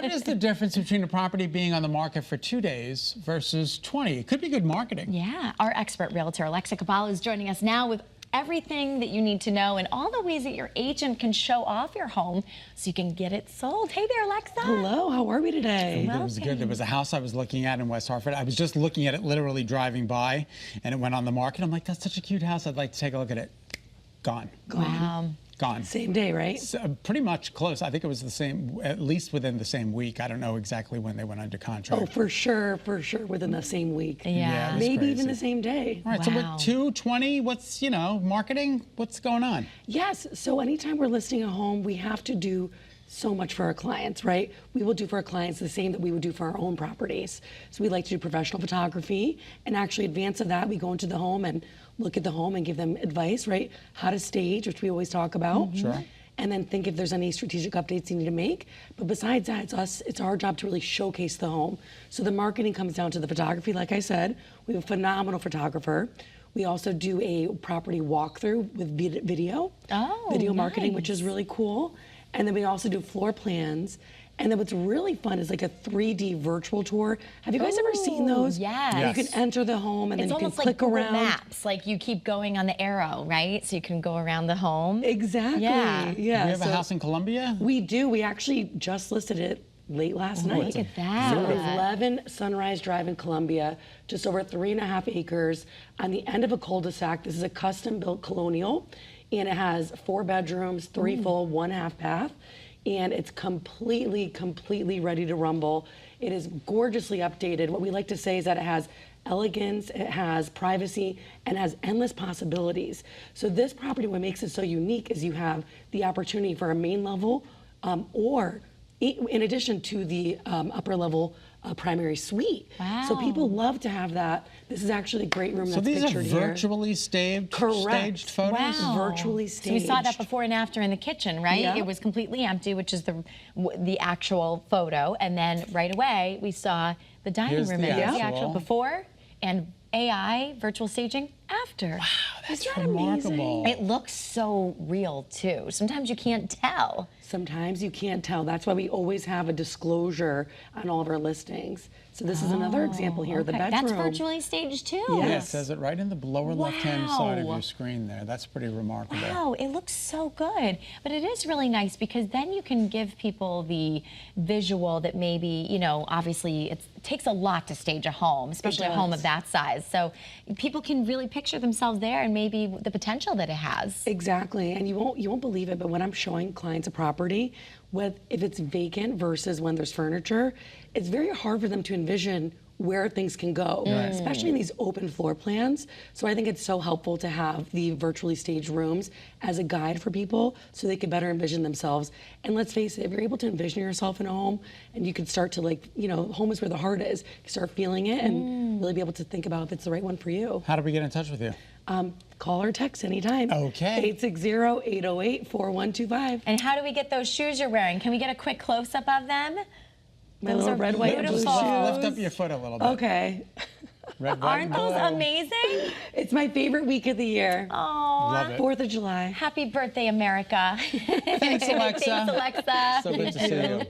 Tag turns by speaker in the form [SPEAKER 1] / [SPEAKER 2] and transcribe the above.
[SPEAKER 1] What is the difference between a property being on the market for 2 days versus 20? It could be good marketing.
[SPEAKER 2] Yeah, our expert realtor Alexa Kebalo is joining us now with everything that you need to know and all the ways that your agent can show off your home so you can get it sold. Hey there, Alexa.
[SPEAKER 3] Hello, how are we today?
[SPEAKER 1] It was good. There was a house I was looking at in West Hartford. I was just looking at it, literally driving by, and it went on the market. I'm like, that's such a cute house. I'd like to take a look at it. Gone.
[SPEAKER 2] Wow.
[SPEAKER 1] Gone.
[SPEAKER 3] Same day, right?
[SPEAKER 1] So, pretty much close. I think it was the same, at least within the same week. I don't know exactly when they went under contract.
[SPEAKER 3] Oh, for sure, within the same week.
[SPEAKER 2] Yeah.
[SPEAKER 3] Maybe
[SPEAKER 1] crazy.
[SPEAKER 3] even the same day.
[SPEAKER 1] All right, so we're 220. What's, marketing? What's going on?
[SPEAKER 3] Yes, so anytime we're listing a home, we have to do so much for our clients, right? We will do for our clients the same that we would do for our own properties. So we like to do professional photography, and actually advance of that, we go into the home and look at the home and give them advice, right? How to stage, which we always talk about.
[SPEAKER 1] Sure.
[SPEAKER 3] And then think if there's any strategic updates you need to make. But besides that, it's our job to really showcase the home. So the marketing comes down to the photography, like I said. We have a phenomenal photographer. We also do a property walkthrough with video. Video marketing, which is really cool. And then we also do floor plans. And then what's really fun is like a 3D virtual tour. Have you guys ever seen those?
[SPEAKER 2] Yes.
[SPEAKER 3] You can enter the home and then you can click
[SPEAKER 2] like
[SPEAKER 3] around.
[SPEAKER 2] Google Maps, like you keep going on the arrow, right? So you can go around the home.
[SPEAKER 3] Exactly.
[SPEAKER 2] Yeah.
[SPEAKER 1] Do you have a house in Columbia?
[SPEAKER 3] We do. We actually just listed it late last night.
[SPEAKER 2] Look at that.
[SPEAKER 3] So 11 Sunrise Drive in Columbia, just over 3.5 acres on the end of a cul-de-sac. This is a custom-built colonial, and it has 4 bedrooms, 3 full, 1 half bath. And it's completely ready to rumble. It is gorgeously updated. What we like to say is that it has elegance, it has privacy, and has endless possibilities. So this property, what makes it so unique is you have the opportunity for a main level or in addition to the upper level primary suite.
[SPEAKER 2] Wow.
[SPEAKER 3] So people love to have that. This is actually a great room that's pictured here.
[SPEAKER 1] So these are virtually staged photos?
[SPEAKER 2] Wow.
[SPEAKER 3] Virtually staged.
[SPEAKER 2] So we saw that before and after in the kitchen, right?
[SPEAKER 3] Yeah.
[SPEAKER 2] It was completely empty, which is the actual photo. And then right away, we saw the dining room.
[SPEAKER 1] The
[SPEAKER 2] The actual before and AI virtual staging after.
[SPEAKER 1] Wow, that's
[SPEAKER 3] Isn't that
[SPEAKER 1] remarkable.
[SPEAKER 2] It looks so real, too. Sometimes you can't tell.
[SPEAKER 3] Sometimes you can't tell. That's why we always have a disclosure on all of our listings. So this is another example here, the bedroom.
[SPEAKER 2] That's virtually staged, too.
[SPEAKER 3] Yeah.
[SPEAKER 1] Yeah, it says it right in the lower left-hand side of your screen there. That's pretty remarkable.
[SPEAKER 2] Wow, it looks so good. But it is really nice because then you can give people the visual that maybe, obviously it takes a lot to stage a home, especially a home of that size. So people can really picture themselves there and maybe the potential that it has.
[SPEAKER 3] Exactly, and you won't believe it, but when I'm showing clients a property, if it's vacant versus when there's furniture, it's very hard for them to envision where things can go, especially in these open floor plans. So I think it's so helpful to have the virtually staged rooms as a guide for people so they can better envision themselves. And let's face it, if you're able to envision yourself in a home and you can start to home is where the heart is, you start feeling it and really be able to think about if it's the right one for you.
[SPEAKER 1] How do we get in touch with you?
[SPEAKER 3] Call or text anytime.
[SPEAKER 1] Okay.
[SPEAKER 3] 860-808-4125.
[SPEAKER 2] And how do we get those shoes you're wearing? Can we get a quick close-up of them?
[SPEAKER 3] My little red, white, and blue shoes.
[SPEAKER 1] Lift up your foot a little bit.
[SPEAKER 3] Okay.
[SPEAKER 1] Red, white,
[SPEAKER 2] Aren't those amazing?
[SPEAKER 3] It's my favorite week of the year.
[SPEAKER 2] Oh,
[SPEAKER 1] Love it.
[SPEAKER 3] 4th of July.
[SPEAKER 2] Happy birthday, America.
[SPEAKER 1] Thanks, Alexa.
[SPEAKER 2] Thanks, Alexa.
[SPEAKER 1] So good to see you.